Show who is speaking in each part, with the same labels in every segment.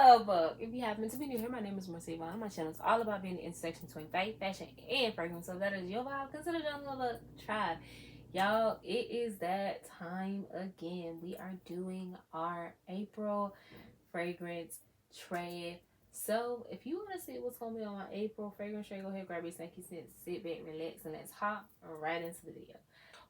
Speaker 1: Lovebug. If you happen to be new here, my name is Mercy Vaughn. My channel is all about being the intersection between faith, fashion, and fragrance. So if that is your vibe, consider downloading a try. Y'all, it is that time again. We are doing our April fragrance tray. So if you want to see what's going to be on my April fragrance tray, go ahead, grab your snacky scent, sit back, relax, and let's hop right into the video.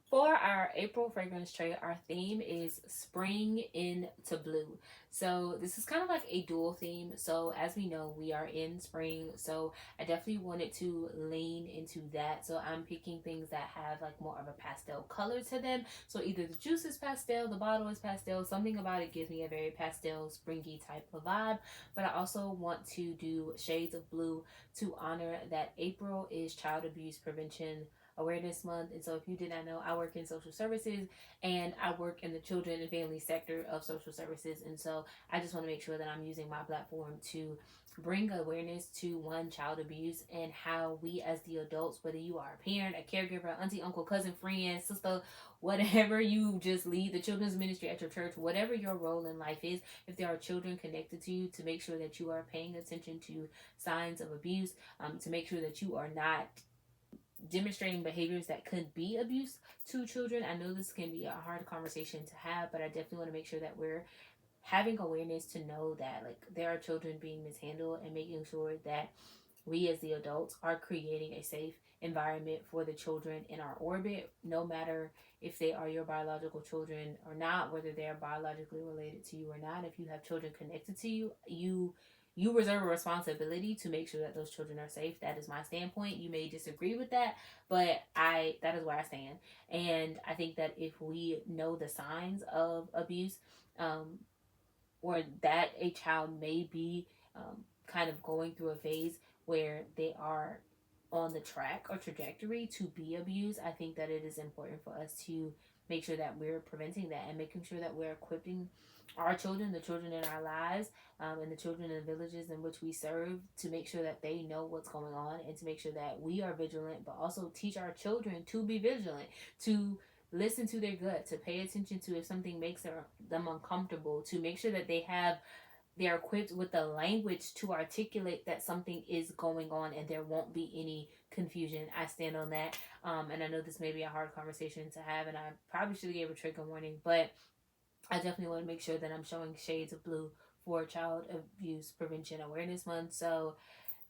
Speaker 1: For our April fragrance tray, our theme is spring into blue. So this is kind of like a dual theme. So as we know, we are in spring. So I definitely wanted to lean into that. So I'm picking things that have like more of a pastel color to them. So either the juice is pastel, the bottle is pastel. Something about it gives me a very pastel, springy type of vibe. But I also want to do shades of blue to honor that April is Child Abuse Prevention Awareness Month. And so if you did not know, I work in social services and I work in the children and family sector of social services. And so I just want to make sure that I'm using my platform to bring awareness to child abuse and how we as the adults, whether you are a parent, a caregiver, auntie, uncle, cousin, friend, sister, whatever, you just lead the children's ministry at your church, whatever your role in life is, if there are children connected to you, to make sure that you are paying attention to signs of abuse, to make sure that you are not demonstrating behaviors that could be abuse to children. I know this can be a hard conversation to have, but I definitely want to make sure that we're having awareness to know that like there are children being mishandled and making sure that we as the adults are creating a safe environment for the children in our orbit, no matter if they are your biological children or not, whether they're biologically related to you or not. If you have children connected to you, you reserve a responsibility to make sure that those children are safe. That is my standpoint. You may disagree with that, but that is where I stand. And I think that if we know the signs of abuse, or that a child may be kind of going through a phase where they are on the track or trajectory to be abused, I think that it is important for us to make sure that we're preventing that and making sure that we're equipping our children, the children in our lives, and the children in the villages in which we serve, to make sure that they know what's going on and to make sure that we are vigilant, but also teach our children to be vigilant, to listen to their gut, to pay attention to if something makes them uncomfortable, to make sure that they're equipped with the language to articulate that something is going on and there won't be any confusion. I stand on that. And I know this may be a hard conversation to have, and I probably should have gave a trigger warning, but I definitely want to make sure that I'm showing shades of blue for Child Abuse Prevention Awareness Month. So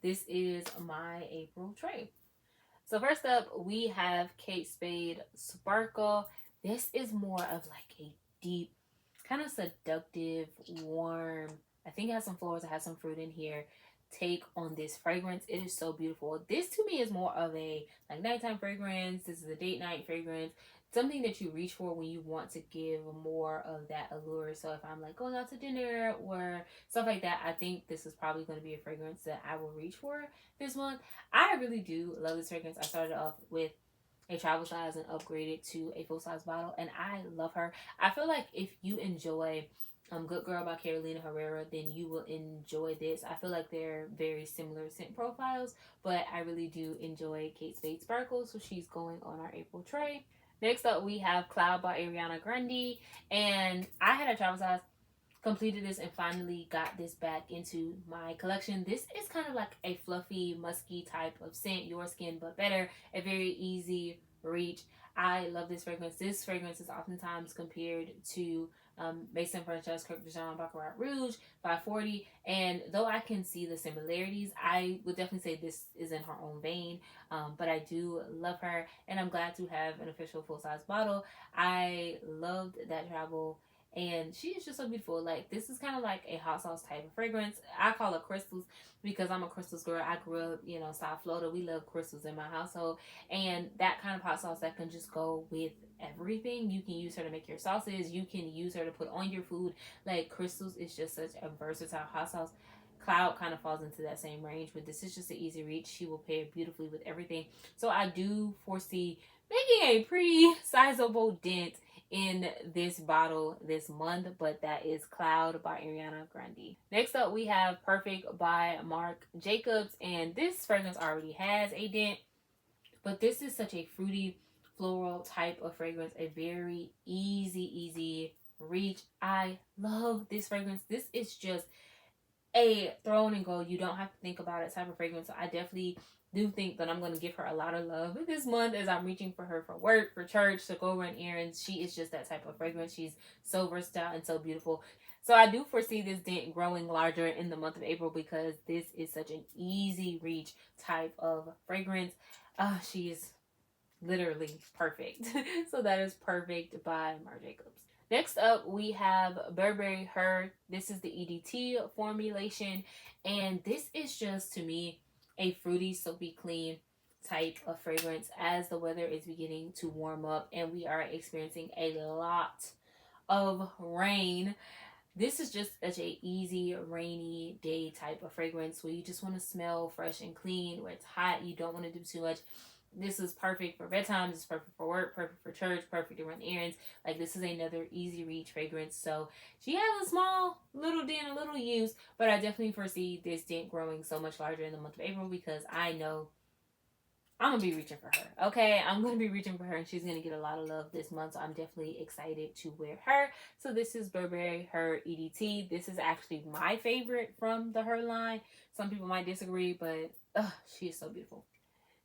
Speaker 1: this is my April tray. So first up, we have Kate Spade Sparkle. This is more of like a deep, kind of seductive, warm, I think it has some flowers, it has some fruit in here, take on this fragrance. It is so beautiful. This to me is more of a like nighttime fragrance. This is a date night fragrance. Something that you reach for when you want to give more of that allure. So if I'm like going out to dinner or stuff like that, I think this is probably going to be a fragrance that I will reach for this month. I really do love this fragrance. I started off with a travel size and upgraded to a full size bottle, and I love her. I feel like if you enjoy Good Girl by Carolina Herrera, then you will enjoy this. I feel like they're very similar scent profiles, but I really do enjoy Kate Spade Sparkle, so she's going on our April tray. Next up, we have Cloud by Ariana Grande, and I had a travel size, completed this, and finally got this back into my collection. This is kind of like a fluffy, musky type of scent, your skin but better, a very easy reach. I love this fragrance. This fragrance is oftentimes compared to Maison Frances Kurkdjian Baccarat Rouge 540, and though I can see the similarities, I would definitely say this is in her own vein, but I do love her, and I'm glad to have an official full-size bottle. I loved that travel, and she is just so beautiful. Like, this is kind of like a hot sauce type of fragrance. I call it crystals because I'm a crystals girl. I grew up, South Florida. We love crystals in my household, and that kind of hot sauce that can just go with everything. You can use her to make your sauces. You can use her to put on your food. Like, crystals is just such a versatile hot sauce. Cloud kind of falls into that same range, but this is just an easy reach. She will pair beautifully with everything. So I do foresee making a pretty sizable dent in this bottle this month, but that is Cloud by Ariana Grande. Next up, we have Perfect by Marc Jacobs, and this fragrance already has a dent, but this is such a fruity, floral type of fragrance, a very easy reach. I love this fragrance. This is just a throw and go, you don't have to think about it type of fragrance. So I definitely do think that I'm going to give her a lot of love this month as I'm reaching for her for work, for church, to go run errands. She is just that type of fragrance. She's so versatile and so beautiful. So I do foresee this dent growing larger in the month of April because this is such an easy reach type of fragrance. She is literally perfect. So that is Perfect by Marc Jacobs. Next up, we have Burberry Her. This is the EDT formulation, and this is just, to me, a fruity, soapy, clean type of fragrance as the weather is beginning to warm up and we are experiencing a lot of rain. This is just such a easy rainy day type of fragrance where you just want to smell fresh and clean, where it's hot, you don't want to do too much. This is perfect for bedtime, this is perfect for work, perfect for church, perfect to run errands. Like, this is another easy reach fragrance. So she has a small little dent, a little use, but I definitely foresee this dent growing so much larger in the month of April because I know I'm gonna be reaching for her. Okay, I'm gonna be reaching for her, and she's gonna get a lot of love this month. So I'm definitely excited to wear her. So this is Burberry Her EDT. This is actually my favorite from the Her line. Some people might disagree, but she is so beautiful.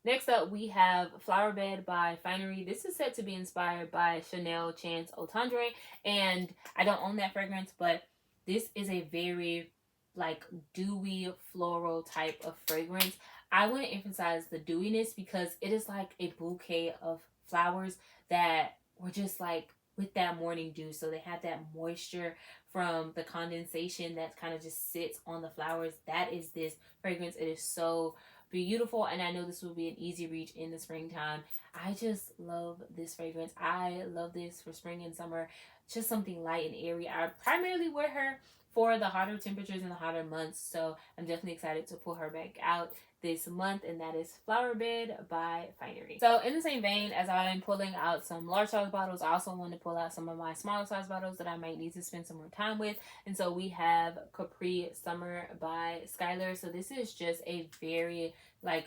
Speaker 1: Next up, we have Flower Bed by Finery. This is said to be inspired by Chanel Chance Otendre, and I don't own that fragrance, but this is a very like dewy floral type of fragrance. I want to emphasize the dewiness because it is like a bouquet of flowers that were just like with that morning dew. So they have that moisture from the condensation that kind of just sits on the flowers. That is this fragrance. It is so beautiful, and I know this will be an easy reach in the springtime. I just love this fragrance. I love this for spring and summer. Just something light and airy. I primarily wear her for the hotter temperatures and the hotter months, so I'm definitely excited to pull her back out this month, and that is Flower Bed by Finery. So in the same vein, as I'm pulling out some large size bottles, I also want to pull out some of my smaller size bottles that I might need to spend some more time with. And so we have Capri Summer by Skylar. So this is just a very like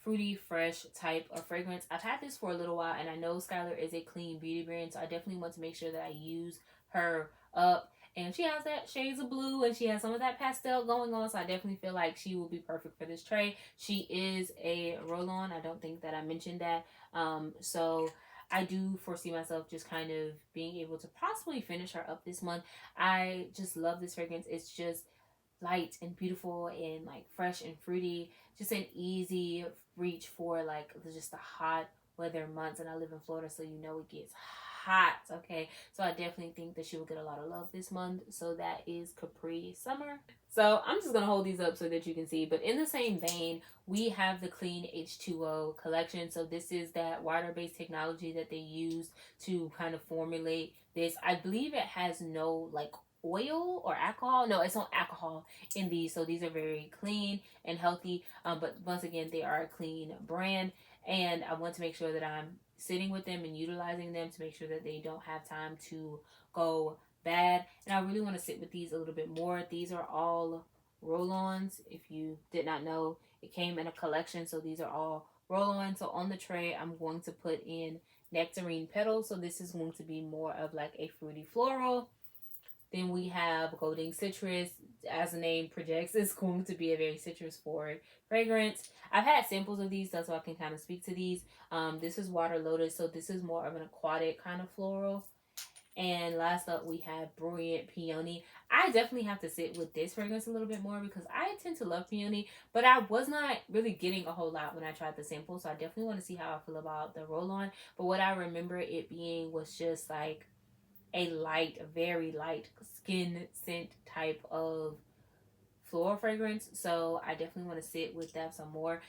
Speaker 1: fruity, fresh type of fragrance. I've had this for a little while, and I know Skylar is a clean beauty brand, so I definitely want to make sure that I use her up. And she has that shades of blue, and she has some of that pastel going on, so I definitely feel like she will be perfect for this tray. She is a roll-on. I don't think that I mentioned that. So I do foresee myself just kind of being able to possibly finish her up this month. I just love this fragrance. It's just light and beautiful and like fresh and fruity. Just an easy reach for like just the hot weather months. And I live in Florida, so you know it gets hot. Okay, so I definitely think that she will get a lot of love this month. So that is Capri Summer. So I'm just gonna hold these up so that you can see. But in the same vein, we have the Clean H2O collection. So this is that water-based technology that they use to kind of formulate this. I believe it has no like oil or alcohol. No, it's not alcohol in these. So these are very clean and healthy. But once again, they are a clean brand. And I want to make sure that I'm sitting with them and utilizing them to make sure that they don't have time to go bad. And I really want to sit with these a little bit more. These are all roll-ons. If you did not know, it came in a collection. So these are all roll-on. So on the tray, I'm going to put in nectarine petals. So this is going to be more of like a fruity floral. Then we have Golden Citrus. As the name projects, it's going to be a very citrus forward fragrance. I've had samples of these, so I can kind of speak to these. This is Water Lotus, so this is more of an aquatic kind of floral. And last up, we have Brilliant Peony. I definitely have to sit with this fragrance a little bit more because I tend to love peony, but I was not really getting a whole lot when I tried the sample. So I definitely want to see how I feel about the roll-on. But what I remember it being was just like a light, a very light skin scent type of floral fragrance. So I definitely want to sit with that some more,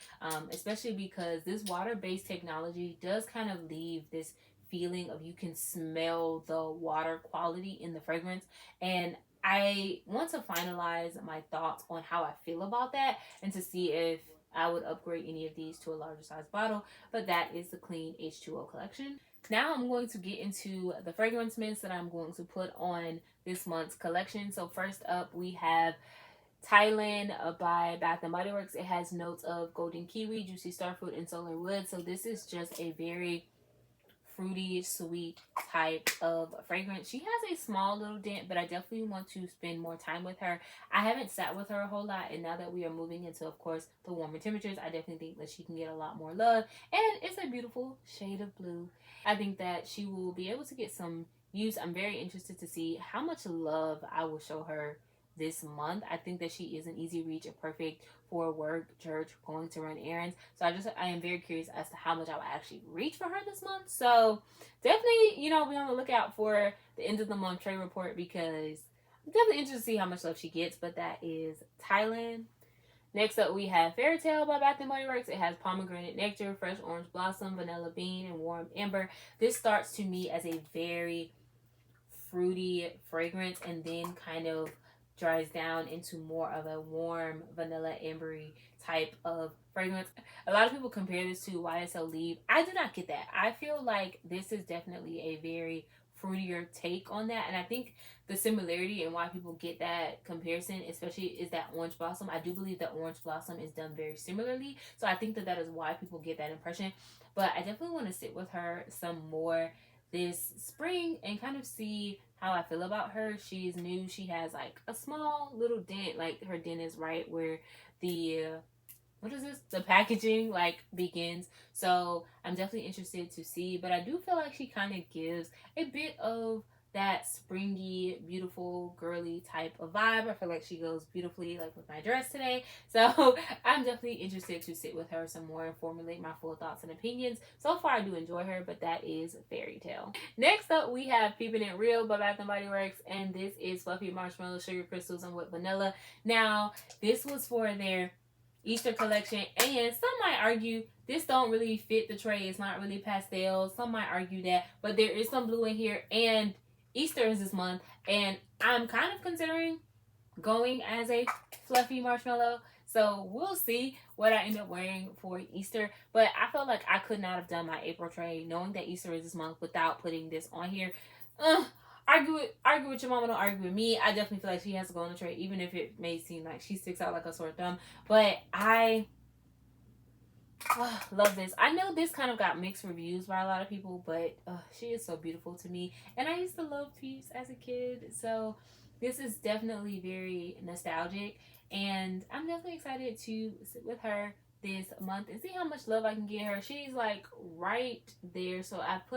Speaker 1: especially because this water-based technology does kind of leave this feeling of you can smell the water quality in the fragrance. And I want to finalize my thoughts on how I feel about that and to see if I would upgrade any of these to a larger size bottle. But that is the Clean H2O collection. Now I'm going to get into the fragrance mints that I'm going to put on this month's collection. So first up, we have Thailand by Bath and Body Works. It has notes of golden kiwi, juicy starfruit, and solar wood. So this is just a very fruity, sweet type of fragrance. She has a small little dent, but I definitely want to spend more time with her. I haven't sat with her a whole lot, and now that we are moving into, of course, the warmer temperatures, I definitely think that she can get a lot more love. And it's a beautiful shade of blue. I think that she will be able to get some use. I'm very interested to see how much love I will show her this month. I think that she is an easy reach and perfect for work, church, going to run errands. So I am very curious as to how much I will actually reach for her this month. So definitely, be on the lookout for the end of the month trade report, because I'm definitely interested to see how much love she gets. But that is Thailand. Next up, we have Fairy Tale by Bath & Body Works. It has pomegranate nectar, fresh orange blossom, vanilla bean, and warm amber. This starts to me as a very fruity fragrance and then kind of dries down into more of a warm vanilla ambery type of fragrance. A lot of people compare this to YSL Leave. I do not get that. I feel like this is definitely a very fruitier take on that, and I think the similarity and why people get that comparison especially is that orange blossom. I do believe that orange blossom is done very similarly, so I think that is why people get that impression. But I definitely want to sit with her some more this spring and kind of see how I feel about her. She's new. She has like a small little dent, like her dent is right where the the packaging like begins. So I'm definitely interested to see, but I do feel like she kind of gives a bit of that springy, beautiful, girly type of vibe. I feel like she goes beautifully like with my dress today. So I'm definitely interested to sit with her some more and formulate my full thoughts and opinions. So far I do enjoy her, but that is Fairy Tale. Next up, we have Keeping It Real by Bath & Body Works, and this is fluffy marshmallow, sugar crystals, and whipped vanilla. Now, this was for their Easter collection, and some might argue this don't really fit the tray. It's not really pastel. Some might argue that, but there is some blue in here, and Easter is this month, and I'm kind of considering going as a fluffy marshmallow. So we'll see what I end up wearing for Easter. But I felt like I could not have done my April tray knowing that Easter is this month without putting this on here. Argue with your mama, don't argue with me. I definitely feel like she has to go on the tray, even if it may seem like she sticks out like a sore thumb. But I love this. I know this kind of got mixed reviews by a lot of people, but she is so beautiful to me. And I used to love Peach as a kid, so this is definitely very nostalgic. And I'm definitely excited to sit with her this month and see how much love I can get her. She's like right there, so I've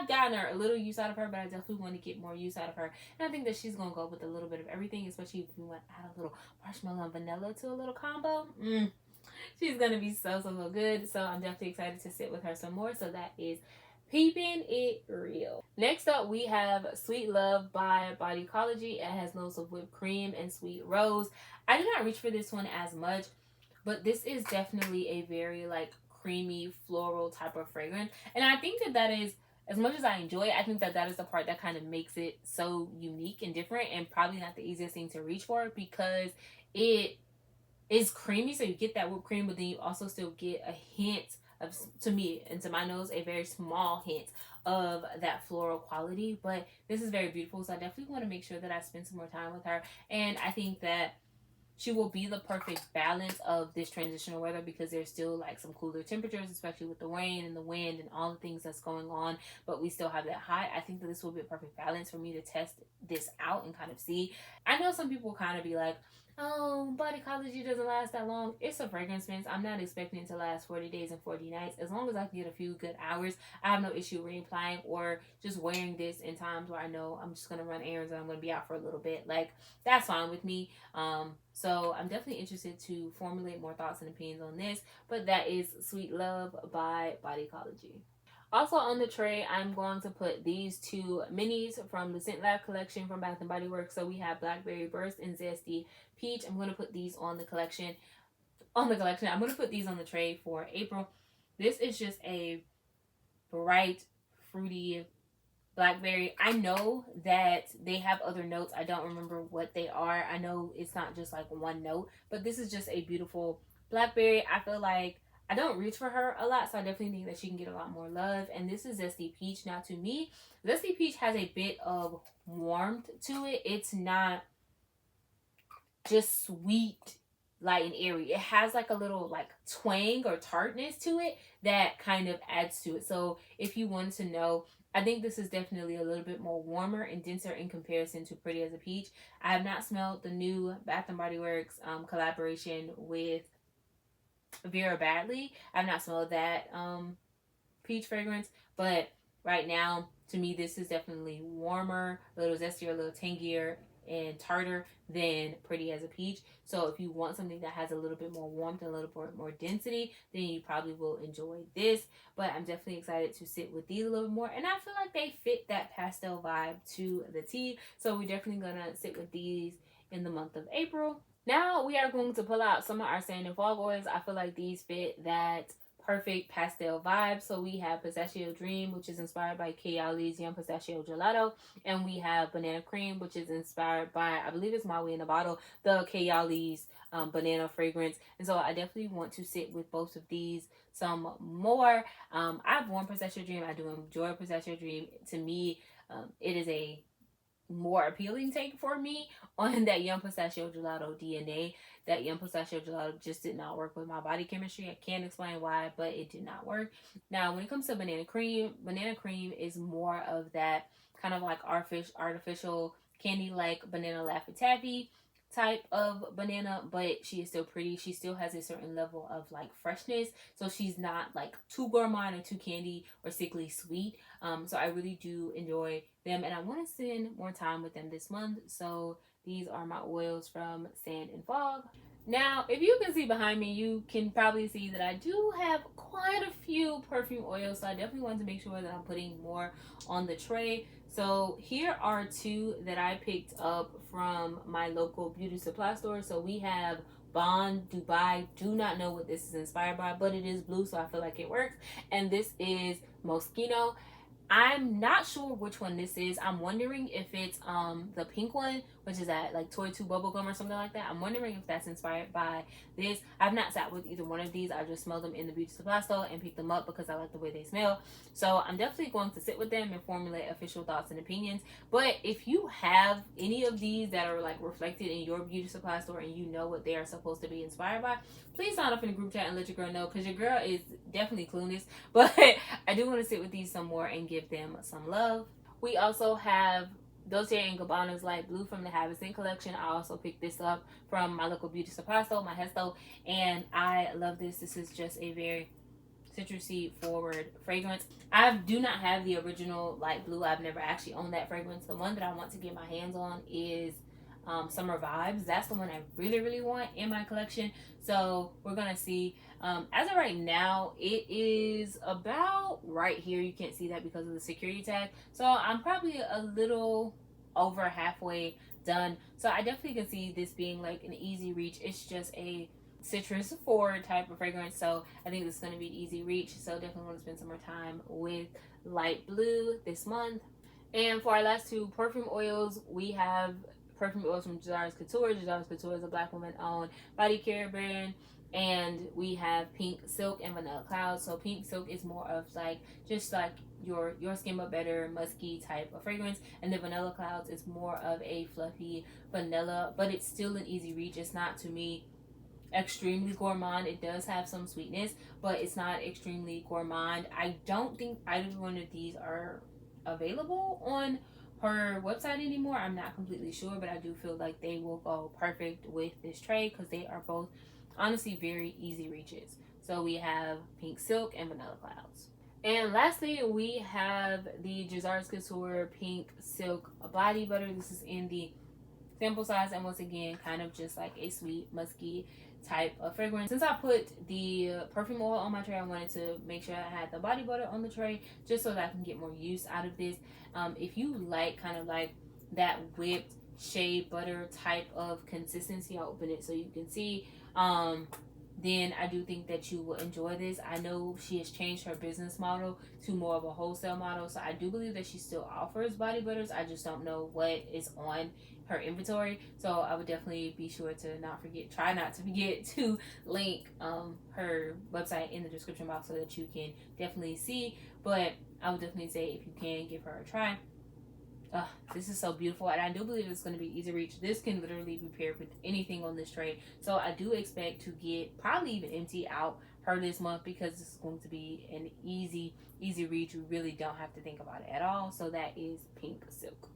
Speaker 1: gotten her a little use out of her, but I definitely want to get more use out of her. And I think that she's going to go with a little bit of everything, especially if you want to add a little marshmallow and vanilla to a little combo. She's going to be so good. So I'm definitely excited to sit with her some more. So that is Keeping It Real. Next up, we have Sweet Love by Bodycology. It has notes of whipped cream and sweet rose. I did not reach for this one as much, but this is definitely a very like creamy floral type of fragrance. And I think that is, as much as I enjoy it, I think that is the part that kind of makes it so unique and different, and probably not the easiest thing to reach for, because it is creamy, so you get that whipped cream, but then you also still get a hint of, to me and to my nose, a very small hint of that floral quality. But this is very beautiful, so I definitely want to make sure that I spend some more time with her. And I think that she will be the perfect balance of this transitional weather, because there's still like some cooler temperatures, especially with the rain and the wind and all the things that's going on, but we still have that hot. I think that this will be a perfect balance for me to test this out and kind of see. I know some people kind of be like, oh, Bodycology doesn't last that long. It's a fragrance mist. I'm not expecting it to last 40 days and 40 nights. As long as I can get a few good hours, I have no issue reapplying or just wearing this in times where I know I'm just going to run errands and I'm going to be out for a little bit. Like, that's fine with me. So I'm definitely interested to formulate more thoughts and opinions on this. But that is Sweet Love by Bodycology. Also on the tray, I'm going to put these two minis from the Scent Lab collection from Bath & Body Works. So we have Blackberry Burst and Zesty Peach. I'm going to put these on the collection. I'm going to put these on the tray for April. This is just a bright, fruity blackberry. I know that they have other notes. I don't remember what they are. I know it's not just like one note, but this is just a beautiful blackberry. I feel like I don't reach for her a lot, so I definitely think that she can get a lot more love. And this is Zesty Peach. Now, to me, Zesty Peach has a bit of warmth to it. It's not just sweet light and airy. It has like a little like twang or tartness to it that kind of adds to it. So if you wanted to know, I think this is definitely a little bit more warmer and denser in comparison to Pretty as a Peach. I have not smelled the new Bath and Body Works collaboration with Vera Badley. I've not smelled that peach fragrance, but right now, to me, this is definitely warmer, a little zestier, a little tangier, and tartar than Pretty as a Peach. So if you want something that has a little bit more warmth and a little bit more density, then you probably will enjoy this. But I'm definitely excited to sit with these a little bit more, and I feel like they fit that pastel vibe to the tea. So we're definitely gonna sit with these in the month of April. Now we are going to pull out some of our sand and fog oils. I feel like these fit that perfect pastel vibe. So we have Pistachio Dream, which is inspired by Kayali's Young Pistachio Gelato, and we have Banana Cream, which is inspired by, I believe it's Maui in a Bottle, the Kayali's banana fragrance. And so I definitely want to sit with both of these some more. I've worn Pistachio Dream. I do enjoy Pistachio Dream. To me, it is a more appealing take for me on that Young Pistachio Gelato DNA. That Young Pistachio Gelato just did not work with my body chemistry. I can't explain why, but it did not work. Now, when it comes to Banana Cream is more of that kind of like artificial candy-like banana Laffy Taffy type of banana, but she is still pretty. She still has a certain level of like freshness, so she's not like too gourmand or too candy or sickly sweet. So I really do enjoy them, and I want to spend more time with them this month. So these are my oils from Sand and Fog. Now, if you can see behind me, you can probably see that I do have quite a few perfume oils, so I definitely want to make sure that I'm putting more on the tray. So here are two that I picked up from my local beauty supply store. So we have Bond Dubai. Do not know what this is inspired by, but it is blue, so I feel like it works. And this is Moschino. I'm not sure which one this is. I'm wondering if it's the pink one, which is that like Toy 2 bubblegum or something like that. I'm wondering if that's inspired by this. I've not sat with either one of these. I just smelled them in the beauty supply store and picked them up because I like the way they smell. So I'm definitely going to sit with them and formulate official thoughts and opinions. But if you have any of these that are like reflected in your beauty supply store and you know what they are supposed to be inspired by, please sign up in the group chat and let your girl know, because your girl is definitely clueless. But I do want to sit with these some more and give them some love. We also have Dolce & Gabbana's Light Blue from the Habit collection. I also picked this up from my local beauty supply store, my Hesto, and I love this. This is just a very citrusy forward fragrance. I do not have the original Light Blue. I've never actually owned that fragrance. The one that I want to get my hands on is Summer Vibes. That's the one I really want in my collection. So we're gonna see. As of right now, it is about right here. You can't see that because of the security tag, so I'm probably a little over halfway done. So I definitely can see this being like an easy reach. It's just a citrus forward type of fragrance, so I think this is going to be an easy reach. So definitely want to spend some more time with Light Blue this month. And for our last two perfume oils, we have perfume oils from Jazara's Couture. Jazara's Couture is a Black woman owned body care brand, and we have Pink Silk and Vanilla Cloud. So Pink Silk is more of like just like your skin but better musky type of fragrance, and the Vanilla Clouds is more of a fluffy vanilla, but it's still an easy reach. It's not, to me, extremely gourmand. It does have some sweetness, but it's not extremely gourmand. I don't think either one of these are available on her website anymore. I'm not completely sure, but I do feel like they will go perfect with this tray because they are both honestly very easy reaches. So we have Pink Silk and Vanilla Clouds. And lastly, we have the Jazara's Couture Pink Silk Body Butter. This is in the sample size, and once again, kind of just like a sweet, musky type of fragrance. Since I put the perfume oil on my tray, I wanted to make sure I had the body butter on the tray just so that I can get more use out of this. If you like kind of like that whipped shea butter type of consistency, I'll open it so you can see. Then I do think that you will enjoy this. I know she has changed her business model to more of a wholesale model, so I do believe that she still offers body butters. I just don't know what is on her inventory, so I would definitely be sure to try not to forget to link her website in the description box so that you can definitely see. But I would definitely say, if you can, give her a try. This is so beautiful, and I do believe it's going to be easy to reach. This can literally be paired with anything on this tray, so I do expect to get probably even empty out her this month, because it's going to be an easy reach. You really don't have to think about it at all. So that is pink silk.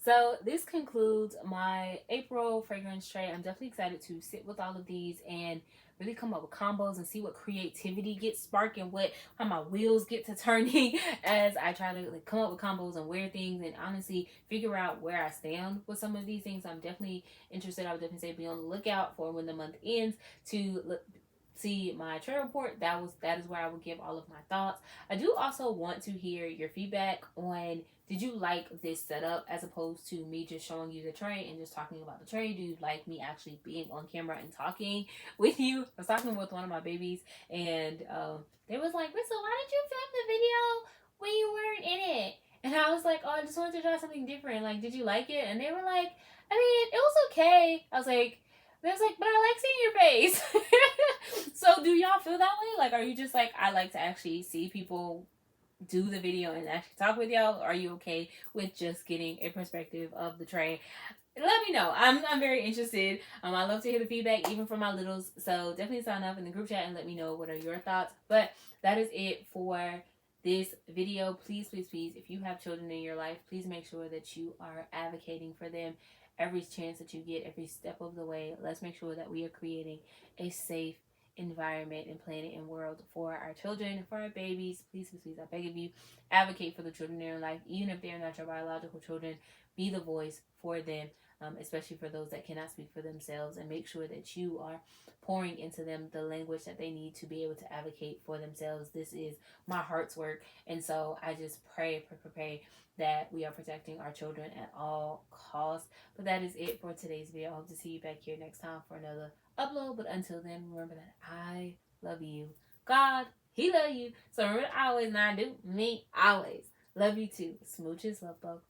Speaker 1: So this concludes my April fragrance tray. I'm definitely excited to sit with all of these and really come up with combos and see what creativity gets sparked and how my wheels get to turning as I try to like come up with combos and wear things, and honestly figure out where I stand with some of these things. I'm definitely interested. I would definitely say be on the lookout for when the month ends to see my trade report. That is where I will give all of my thoughts. I do also want to hear your feedback on, did you like this setup as opposed to me just showing you the tray and just talking about the tray? Do you like me actually being on camera and talking with you? I was talking with one of my babies, and they was like, Rissa, why did you film the video when you weren't in it? And I was like, oh, I just wanted to try something different. Like, did you like it? And they were like, I mean, it was okay. I was like, but I like seeing your face. So do y'all feel that way? Like, are you just like, I like to actually see people do the video and actually talk with y'all? Are you okay with just getting a perspective of the tray? Let me know. I'm very interested. I love to hear the feedback, even from my littles. So definitely sign up in the group chat and let me know what are your thoughts. But that is it for this video. Please, if you have children in your life, please make sure that you are advocating for them every chance that you get, every step of the way. Let's make sure that we are creating a safe environment and planet and world for our children, for our babies. Please, I beg of you, advocate for the children in your life, even if they're not your biological children. Be the voice for them, especially for those that cannot speak for themselves, and make sure that you are pouring into them the language that they need to be able to advocate for themselves. This is my heart's work, and so I just pray that we are protecting our children at all costs. But that is it for today's video. I hope to see you back here next time for another upload. But until then, remember that I love you. God, He love you. So remember, always, not do me, always. Love you too. Smooches, love bug.